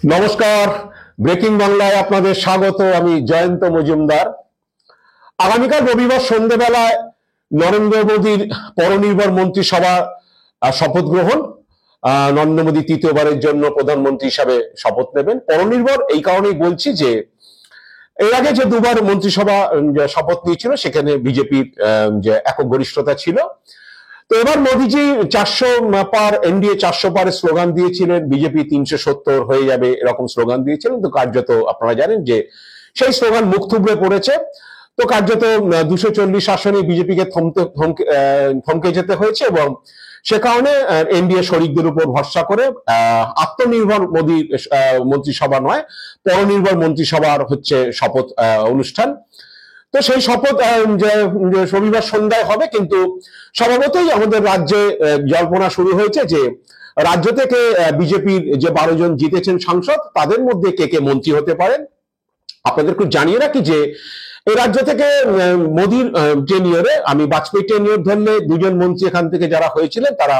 নমস্কার, ব্রেকিং বাংলায় আপনাদের স্বাগত। আমি জয়ন্ত মজুমদার। আগামীকাল রবিবার সন্ধ্যেবেলায় নরেন্দ্র মোদীর পরনির্ভর মন্ত্রিসভা শপথ গ্রহণ। নরেন্দ্র মোদী তৃতীয়বারের জন্য প্রধানমন্ত্রী হিসাবে শপথ নেবেন। পরনির্ভর এই কারণেই বলছি যে এর আগে যে দুবার মন্ত্রিসভা শপথ নিয়েছিল সেখানে বিজেপির যে একক গরিষ্ঠতা ছিল। তো এবার মোদীজি 400 পার এনডিএ 400 পার স্লোগান দিয়েছিলেন, বিজেপি 370 হয়ে যাবে এরকম স্লোগান দিয়েছিলেন। তো কার্যত আপনারা জানেন যে সেই স্লোগান মুখ থুবড়ে পড়েছে। তো কার্যত 240 আসনে বিজেপিকে থমকে যেতে হয়েছে এবং সে কারণে এনডিএ শরিকদের উপর ভরসা করে আত্মনির্ভর মোদী মন্ত্রিসভা নয়, পরনির্ভর মন্ত্রিসভার হচ্ছে শপথ অনুষ্ঠান। তো সেই শপথ রবিবার সন্ধ্যায় হবে, কিন্তু স্বভাবতই আমাদের রাজ্যে জল্পনা শুরু হয়েছে যে রাজ্য থেকে বিজেপির যে 12 জন জিতেছেন সাংসদ, তাদের মধ্যে কে কে মন্ত্রী হতে পারেন। আপনাদেরকে জানিয়ে রাখি যে এই রাজ্য থেকে মোদীর টেনিয়রে, আমি বাজপেয়ী টেনিয়র ধরলে দুজন মন্ত্রী এখান থেকে যারা হয়েছিলেন তারা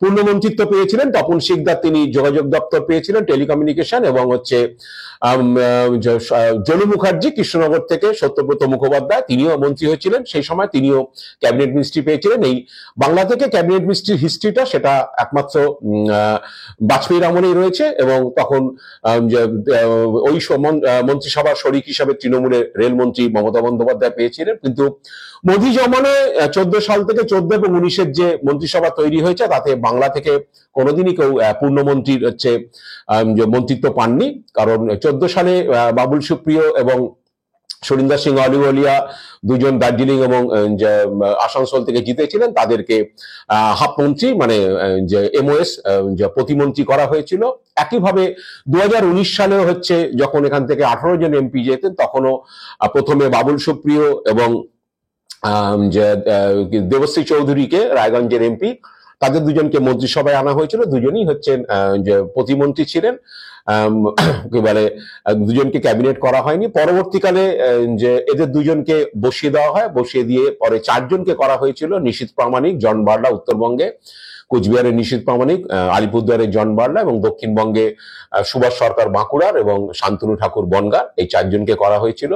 পূর্ণমন্ত্রিত্ব পেয়েছিলেন। তপন শিকদার তিনি যোগাযোগ দপ্তর পেয়েছিলেন, টেলিকমিউনিকেশন, এবং হচ্ছে জনু মুখার্জি কৃষ্ণনগর থেকে, সত্যব্রত মুখোপাধ্যায় তিনিও মন্ত্রী হয়েছিলেন সেই সময়, তিনিও ক্যাবিনেট মিনিস্ট্রি পেয়েছিলেন। এই বাংলা থেকে ক্যাবিনেট মিনিস্ট্রির হিস্ট্রিটা সেটা একমাত্র বাজপেয়ীর আমলেই রয়েছে, এবং তখন ওই মন্ত্রিসভার শরিক হিসাবে তৃণমূলের রেলমন্ত্রী মমতা বন্দ্যোপাধ্যায় পেয়েছিলেন। কিন্তু মোদী জমানায় 14 সাল থেকে 14 এবং 19-এর যে মন্ত্রিসভা তৈরি হয়েছে তাতে বাংলা থেকে কোনোদিনই কেউ পূর্ণমন্ত্রীর হচ্ছে মন্ত্রিত্ব পাননি। কারণ 14 সালে বাবুল সুপ্রিয় এবং সুরিন্দর সিং আলুওয়ালিয়া দুজন দার্জিলিং এবং আসানসোল থেকে জিতেছিলেন, তাদেরকে হাফ মন্ত্রী মানে যে এমওএস প্রতিমন্ত্রী করা হয়েছিল। একইভাবে 2019 সালে হচ্ছে যখন এখান থেকে 18 জন এমপি যেতেন, তখনও প্রথমে বাবুল সুপ্রিয় এবং দেবশ্রী চৌধুরীকে, রায়গঞ্জের এমপি, তাদের দুজনকে মন্ত্রিসভায় আনা হয়েছিল। দুজনই হচ্ছেন যে প্রতিমন্ত্রী ছিলেন। কি বলে, দুজনকে ক্যাবিনেট করা হয়নি। পরবর্তীকালে যে এদের দুজনকে বসিয়ে দেওয়া হয়, বসিয়ে দিয়ে পরে 4 জনকে করা হয়েছিল। নিশীথ প্রামাণিক, জন বার্লা উত্তরবঙ্গে, কোচবিহারের নিশীথ প্রামাণিক, আলিপুরদুয়ারের জন বার্লা, এবং দক্ষিণবঙ্গে সুভাষ সরকার বাঁকুড়ার এবং শান্তনু ঠাকুর বনগাঁ, এই 4 জনকে করা হয়েছিল।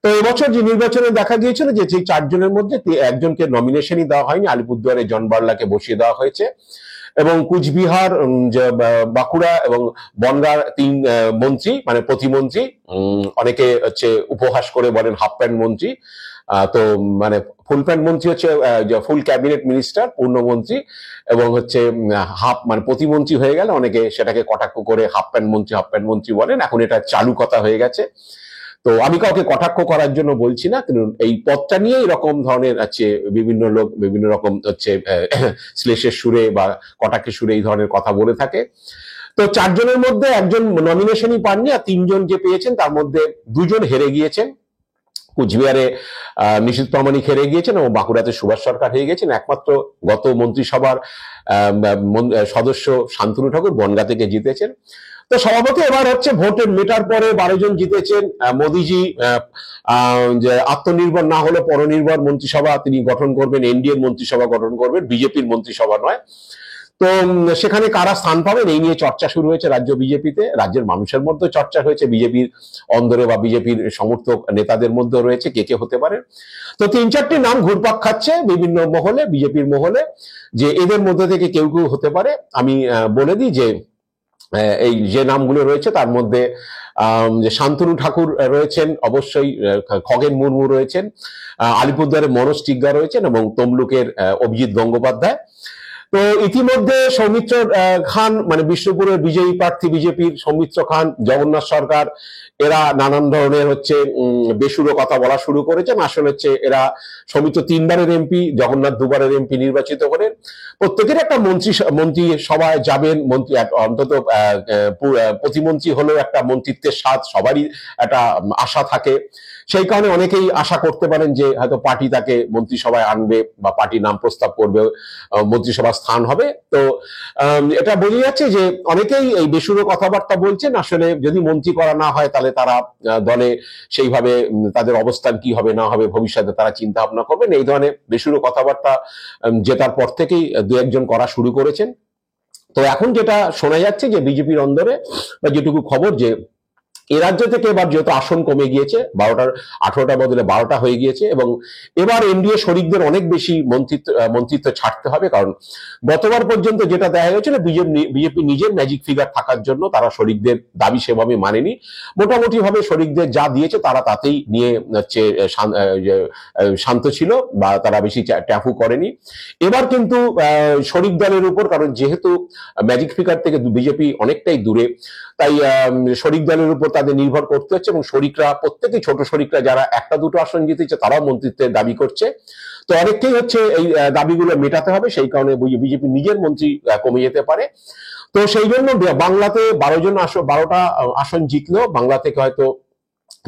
তো এবছর যে নির্বাচনে দেখা গিয়েছিল যে 4 জনের মধ্যে একজনকে নমিনেশনই দেওয়া হয়নি, আলিপুরদুয়ারে জন বার্লাকে বসিয়ে দেওয়া হয়েছে, এবং কুচবিহার, বাঁকুড়া এবং বনগাঁর 3 মন্ত্রী মানে প্রতিমন্ত্রী, অনেকে হচ্ছে উপহাস করে বলেন হাফ প্যান্ট মন্ত্রী, তো মানে ফুল প্যান্ট মন্ত্রী হচ্ছে ফুল ক্যাবিনেট মিনিস্টার, পূর্ণমন্ত্রী, এবং হচ্ছে হাফ মানে প্রতিমন্ত্রী হয়ে গেলে অনেকে সেটাকে কটাক্ষ করে হাফ প্যান্ট মন্ত্রী বলেন। এখন এটা চালু কথা হয়ে গেছে। তো আমি কাউকে কটাক্ষ করার জন্য বলছি না, কিন্তু এই পদটা নিয়ে এরকম ধরনের আছে, বিভিন্ন লোক বিভিন্ন রকম হচ্ছে শ্লেষের সুরে বা কটাক্ষের সুরে এই ধরনের কথা বলে থাকে। তো 4 জনের মধ্যে একজন নমিনেশনই পাননি, আর 3 জন যে পেয়েছেন তার মধ্যে 2 জন হেরে গিয়েছেন। কুচবিহারে নিশীথ প্রামাণিক হেরে গিয়েছেন এবং বাঁকুড়াতে সুভাষ সরকার হয়ে গেছেন। একমাত্র গত মন্ত্রিসভার সদস্য শান্তনু ঠাকুর বনগাঁ থেকে জিতেছেন। তো সভাপতি এবার হচ্ছে ভোটের মেটার পরে 12 জন জিতেছেন। মোদীজি যে আত্মনির্ভর না হলে পরনির্ভর মন্ত্রিসভা তিনি গঠন করবেন, এনডিএর মন্ত্রিসভা গঠন করবেন, বিজেপির মন্ত্রিসভা নয়। তো সেখানে কারা স্থান পাবেন এই নিয়ে চর্চা শুরু হয়েছে রাজ্য বিজেপিতে, রাজ্যের মানুষের মধ্যে চর্চা হয়েছে, বিজেপির অন্দরে বা বিজেপির সমর্থক নেতাদের মধ্যে রয়েছে কে কে হতে পারে। তো 3-4টি নাম ঘুরপাক খাচ্ছে বিভিন্ন মহলে, বিজেপির মহলে, যে এদের মধ্যে থেকে কেউ কেউ হতে পারে। আমি বলে দিই যে এই যে নামগুলো রয়েছে তার মধ্যে যে শান্তনু ঠাকুর রয়েছেন, অবশ্যই খগেন মুর্মু রয়েছেন, আলিপুরদুয়ারের মনোজ টিগ্গা রয়েছেন, এবং তমলুকের অভিজিৎ গঙ্গোপাধ্যায়। তো ইতিমধ্যে সৌমিত্র খান মানে বিষ্ণুপুরের বিজয়ী প্রার্থী বিজেপির সৌমিত্র খান, জগন্নাথ সরকার, এরা নানান ধরনের হচ্ছে বেসুরো কথা বলা শুরু করেছেন। আসলে হচ্ছে এরা সৌমিত্র 3 বারের এমপি, জগন্নাথ 2 বারের এমপি নির্বাচিত করেন। প্রত্যেকের একটা মন্ত্রী সভায় যাবেন, মন্ত্রী অন্তত প্রতিমন্ত্রী হলেও একটা মন্ত্রিত্বের স্বাদ সবারই একটা আশা থাকে। সেই কারণে অনেকেই আশা করতে পারেন যে হয়তো পার্টি তাকে মন্ত্রিসভায় আনবে বা পার্টি নাম প্রস্তাব করবে, মন্ত্রিসভা স্থান হবে। তো এটা বোঝা যাচ্ছে যে অনেকেই এই বেসুরো কথাবার্তা বলছেন। আসলে যদি মন্ত্রী করা না হয় তাহলে তারা দলে সেইভাবে তাদের অবস্থান কি হবে না হবে ভবিষ্যতে তারা চিন্তা ভাবনা করবেন। এই ধরনের বেসুরো কথাবার্তা জেতার পর থেকেই 2-1 জন করা শুরু করেছেন। তো এখন যেটা শোনা যাচ্ছে যে বিজেপির অন্দরে বা যেটুকু খবর, যে এ রাজ্য থেকে এবার যেহেতু আসন কমে গিয়েছে, 18টা বদলে 12টা হয়ে গিয়েছে, এবং এবার এনডিএ শরিকদের অনেক বেশি মন্ত্রিত্ব ছাড়তে হবে। কারণ গতবার পর্যন্ত যেটা দেখা গেছিল, বিজেপি নিজের ম্যাজিক ফিগার থাকার জন্য তারা শরিকদের দাবি সেভাবে মানেনি। মোটামুটি ভাবে শরিকদের যা দিয়েছে তারা তাতেই নিয়ে হচ্ছে শান্ত ছিল, বা তারা বেশি ট্যাফু করেনি। এবার কিন্তু শরিক দলের উপর, কারণ যেহেতু ম্যাজিক ফিগার থেকে বিজেপি অনেকটাই দূরে, তাই শরিক দলের উপর তাদের নির্ভর করতে হচ্ছে, এবং শরিকরা প্রত্যেকেই, ছোট শরিকরা যারা একটা দুটো আসন জিতেছে তারাও মন্ত্রিত্বের দাবি করছে। তো অনেককেই হচ্ছে এই দাবিগুলো মেটাতে হবে, সেই কারণে বিজেপি নিজের মন্ত্রী কমে যেতে পারে। তো সেই জন্য বাংলাতে 12টা আসন জিতলেও বাংলা থেকে হয়তো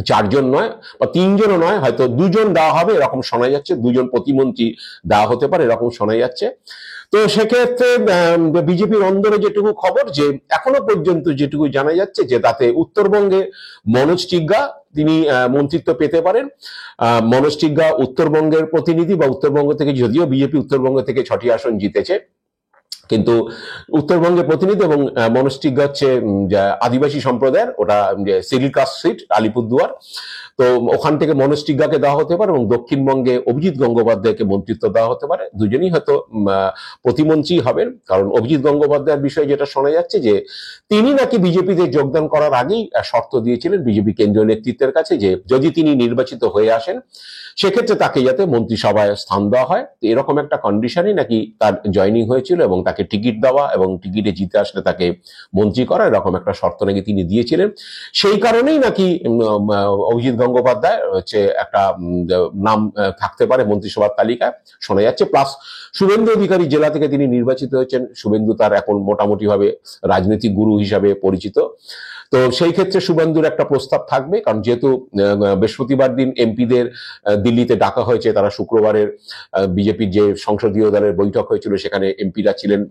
4জন নয় বা 3জনও নয়, হয়তো 2জন দেওয়া হবে এরকম শোনা যাচ্ছে, 2জন প্রতিমন্ত্রী দেওয়া হতে পারে এরকম শোনা যাচ্ছে। তো সেক্ষেত্রে বিজেপির অন্দরে যেটুকু খবর, যে এখনো পর্যন্ত যেটুকু জানা যাচ্ছে, যে তাতে উত্তরবঙ্গে মনোজ টিগ্গা তিনি মন্ত্রিত্ব পেতে পারেন। মনোজ টিগ্গা উত্তরবঙ্গের প্রতিনিধি, বা উত্তরবঙ্গ থেকে, যদিও বিজেপি উত্তরবঙ্গ থেকে 6টি আসন জিতেছে, কিন্তু উত্তরবঙ্গের প্রতিনিধি, এবং মনোজ টিগ্গা হচ্ছে আদিবাসী সম্প্রদায়ের, ওটা সিডিউল কাস্ট সিট আলিপুরদুয়ার। তো ওখান থেকে মনোজ টিগ্গাকে দেওয়া হতে পারে, এবং দক্ষিণবঙ্গে অভিজিৎ গঙ্গোপাধ্যায়কে মন্ত্রিত্ব দেওয়া হতে পারে। দুজনই হয়তো প্রতিমন্ত্রী হবেন, কারণ অভিজিৎ গঙ্গোপাধ্যায়ের বিষয়ে যেটা শোনা যাচ্ছে, যে তিনি নাকি বিজেপিতে যোগদান করার আগেই শর্ত দিয়েছিলেন বিজেপি কেন্দ্রীয় নেতৃত্বের কাছে, যে যদি তিনি নির্বাচিত হয়ে আসেন সেক্ষেত্রে তাকে যাতে মন্ত্রিসভায় স্থান দেওয়া হয়। এরকম একটা কন্ডিশনই নাকি তার জয়নিং হয়েছিল, এবং তাকে টিকিট দেওয়া এবং টিকিটে জিতে আসলে তাকে মন্ত্রী করা, এরকম একটা শর্ত নাকি তিনি দিয়েছিলেন। সেই কারণেই নাকি অভিজিৎ গঙ্গোপাধ্যায় হচ্ছে একটা নাম থাকতে পারে মন্ত্রিসভার তালিকায় শোনা যাচ্ছে। প্লাস শুভেন্দু অধিকারী জেলা থেকে তিনি নির্বাচিত হয়েছেন। শুভেন্দু তার এখন মোটামুটি ভাবে রাজনৈতিক গুরু হিসাবে পরিচিত। তো সেই ক্ষেত্রে শুভেন্দুর একটা প্রস্তাব থাকবে, কারণ যেহেতু বৃহস্পতিবার দিন এমপিদের দিল্লিতে ডাকা হয়েছে, তারা শুক্রবারের বিজেপির যে সংসদীয় দলের বৈঠক হয়েছিল সেখানে এমপিরা ছিলেন,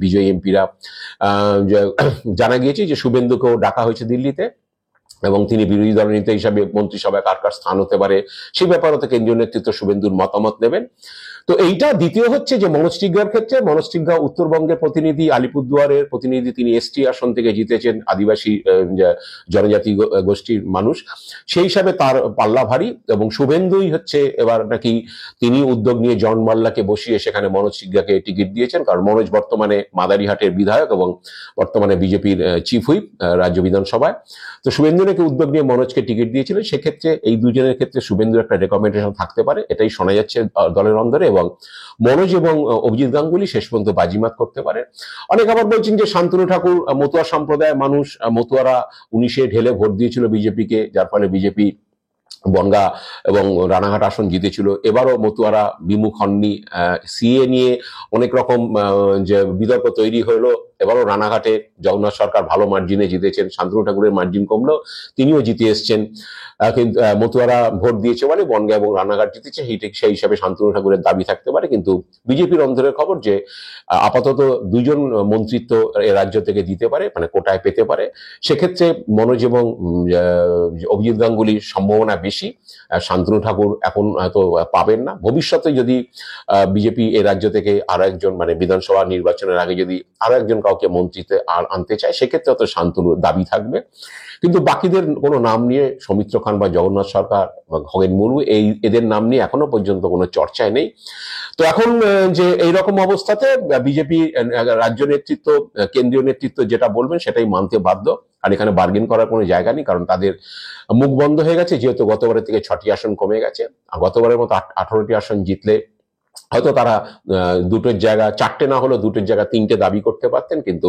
বিজয়ী এমপিরা। জানা গিয়েছে যে শুভেন্দুকেও ডাকা হয়েছে দিল্লিতে, এবং তিনি বিরোধী দল নেতা হিসাবে মন্ত্রিসভায় কার কার স্থান হতে পারে সেই ব্যাপারে তো কেন্দ্রীয় নেতৃত্ব শুভেন্দুর মতামত নেবেন। তো এইটা দ্বিতীয় হচ্ছে যে মনোজ টিগ্গার ক্ষেত্রে, মনোজ টিগ্গা উত্তরবঙ্গের প্রতিনিধি, আলিপুরদুয়ারের প্রতিনিধি, তিনি এসটি আসন থেকে জিতেছেন, আদিবাসী জনজাতি গোষ্ঠীর মানুষ, সেই হিসাবে তার পাল্লা ভারী। এবং শুভেন্দুই হচ্ছে এবার নাকি তিনি উদ্যোগ নিয়ে জন মাল্লাকে বসিয়ে সেখানে মনোজ টিগ্গাকে টিকিট দিয়েছেন, কারণ মনোজ বর্তমানে মাদারিহাটের বিধায়ক এবং বর্তমানে বিজেপির চিফ হুইপ রাজ্য বিধানসভায়। তো শুভেন্দু নাকি উদ্যোগ নিয়ে মনোজকে টিকিট দিয়েছিলেন। সেক্ষেত্রে এই দুজনের ক্ষেত্রে শুভেন্দুর একটা রেকমেন্ডেশন থাকতে পারে, এটাই শোনা যাচ্ছে দলের অন্দরে। এবং মনোজ এবং অভিজিৎ গাঙ্গুলি শেষ পর্যন্ত বাজিমাত করতে পারে। অনেক আবার বলছেন যে শান্তনু ঠাকুর মতুয়া সম্প্রদায়ের মানুষ, মতুয়ারা 19-এ ঢেলে ভোট দিয়েছিল বিজেপিকে, যার ফলে বিজেপি বনগাঁ এবং রানাঘাট আসন জিতেছিল। এবারও মতুয়ারা বিমুখ হননি। সিএ নিয়ে অনেক রকম যে বিতর্ক তৈরি হলো, এবারও রানাঘাটে জগন্নাথ সরকার ভালো মার্জিনে জিতেছেন, শান্তনু ঠাকুরের মার্জিন কমলেও তিনিও জিতে এসছেন। কিন্তু মতুয়ারা ভোট দিয়েছে বলে বনগাঁ এবং রানাঘাট জিতেছে, সেই হিসাবে শান্তনু ঠাকুরের দাবি থাকতে পারে। কিন্তু বিজেপির অন্তরের খবর যে আপাতত 2জন মন্ত্রিত্ব এ রাজ্য থেকে দিতে পারে, মানে কোটায় পেতে পারে। সেক্ষেত্রে মনোজ এবং অভিজিৎ গাঙ্গুলির সম্ভাবনা বেশি। শান্তনু ঠাকুর এখন হয়তো পাবেন না। ভবিষ্যতে যদি বিজেপি এ রাজ্য থেকে আরো একজন, মানে বিধানসভা নির্বাচনের আগে যদি আরো একজন কাউকে মন্ত্রিতে আনতে চায়, সেক্ষেত্রে হয়তো শান্তনুর দাবি থাকবে। কিন্তু বাকিদের কোনো নাম নিয়ে, সৌমিত্র খান বা জগন্নাথ সরকার বা খগেন মুর্মু, এদের নাম নিয়ে এখনো পর্যন্ত কোনো চর্চায় নেই। তো এখন যে এইরকম অবস্থাতে বিজেপি রাজ্য নেতৃত্ব, কেন্দ্রীয় নেতৃত্ব যেটা বলবেন সেটাই মানতে বাধ্য। আর এখানে বার্গেন করার কোনো জায়গা নেই, কারণ তাদের মুখ বন্ধ হয়ে গেছে, যেহেতু গতবারের থেকে 6টি আসন কমে গেছে। গতবারের মতো 18টি আসন জিতলে হয়তো তারা 2টোর জায়গা 4টে না হলো 2টোর জায়গা 3টে দাবি করতে পারতেন। কিন্তু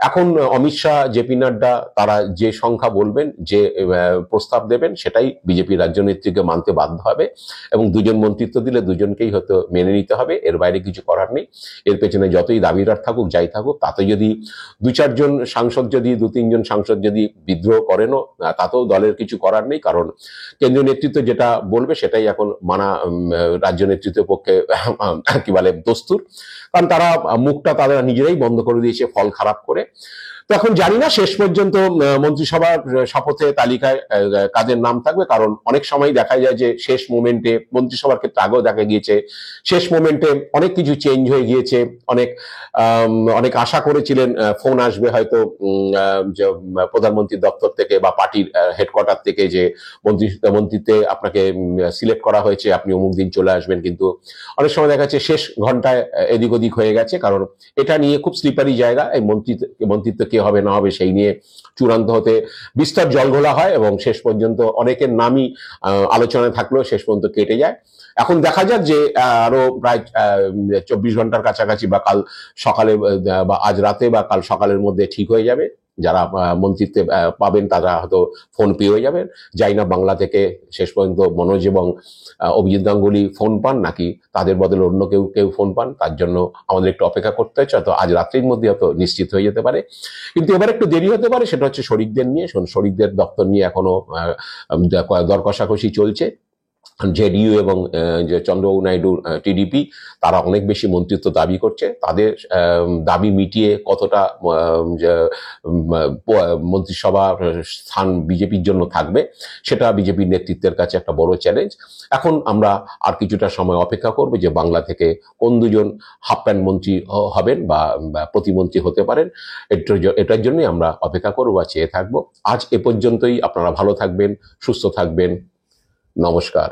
এখন অমিত শাহ, জেপি নাড্ডা, তারা যে সংখ্যা বলবেন, যে প্রস্তাব দেবেন, সেটাই বিজেপি রাজ্য নেতৃত্বকে মানতে বাধ্য হবে। এবং 2জন মন্ত্রিত্ব দিলে 2জনকেই হয়তো মেনে নিতে হবে, এর বাইরে কিছু করার নেই। এর পেছনে যতই দাবিদার থাকুক, যাই থাকুক, তাতে যদি 2-4জন সাংসদ, যদি 2-3জন সাংসদ যদি বিদ্রোহ করেনও, তাতেও দলের কিছু করার নেই, কারণ কেন্দ্রীয় নেতৃত্ব যেটা বলবে সেটাই এখন মানা রাজ্য নেতৃত্বের পক্ষে কি বলে দস্তুর। কারণ তারা মুখটা তারা নিজেরাই বন্ধ করে দিয়েছে ফল খারাপ করে। তো এখন জানি না শেষ পর্যন্ত মন্ত্রিসভার শপথে তালিকায় কাদের নাম থাকবে, কারণ অনেক সময় দেখা যায় যে শেষ মোমেন্টে, মন্ত্রিসভার ক্ষেত্রে আগেও দেখা গিয়েছে, শেষ মোমেন্টে অনেক কিছু চেঞ্জ হয়ে গিয়েছে। অনেক অনেক আশা করেছিলেন ফোন আসবে হয়তো যে প্রধানমন্ত্রীর দপ্তর থেকে বা পার্টির হেডকোয়ার্টার থেকে যে মন্ত্রিত্বে আপনাকে সিলেক্ট করা হয়েছে, আপনি অমুক দিন চলে আসবেন, কিন্তু অনেক সময় দেখা যাচ্ছে শেষ ঘন্টায় এদিক ওদিক হয়ে গেছে। কারণ এটা নিয়ে খুব স্লিপারি জায়গা, এই মন্ত্রিত্ব কে হবে না হবে সেই নিয়ে চূড়ান্ত হতে বিস্তর জলঘোলা হয় এবং শেষ পর্যন্ত অনেকের নামই আলোচনায় থাকলেও শেষ পর্যন্ত কেটে যায়। এখন দেখা যাক যে আরো প্রায় 24 ঘন্টার কাছাকাছি বা কাল সকালে বা আজ রাতে বা কাল সকালের মধ্যে ঠিক হয়ে যাবে। যারা মন্ত্রিত্বে পাবেন তারা হয়তো ফোন পেয়ে হয়ে যাবেন। যাই না বাংলা থেকে শেষ পর্যন্ত মনোজ এবং অভিজিৎ গাঙ্গুলি ফোন পান নাকি তাদের বদলে অন্য কেউ কেউ ফোন পান, তার জন্য আমাদের একটু অপেক্ষা করতে হচ্ছে। হয়তো আজ রাত্রির মধ্যে হয়তো নিশ্চিত হয়ে যেতে পারে, কিন্তু এবার একটু দেরি হতে পারে। সেটা হচ্ছে শরিকদের নিয়ে। শরিকদের দপ্তর নিয়ে এখনো দর কষাকষি চলছে। জেডিইউ এবং যে চন্দ্রবাবু নাইডু টিডিপি তারা অনেক বেশি মন্ত্রিত্ব দাবি করছে। তাদের দাবি মিটিয়ে কতটা মন্ত্রিসভা স্থান বিজেপির জন্য থাকবে সেটা বিজেপির নেতৃত্বের কাছে একটা বড় চ্যালেঞ্জ। এখন আমরা আর কিছুটা সময় অপেক্ষা করব যে বাংলা থেকে কোন দুজন হাফ প্যান্ট মন্ত্রী হবেন বা প্রতিমন্ত্রী হতে পারেন। এটার জন্যই আমরা অপেক্ষা করব বা চেয়ে থাকবো। আজ এ পর্যন্তই। আপনারা ভালো থাকবেন, সুস্থ থাকবেন। নমস্কার।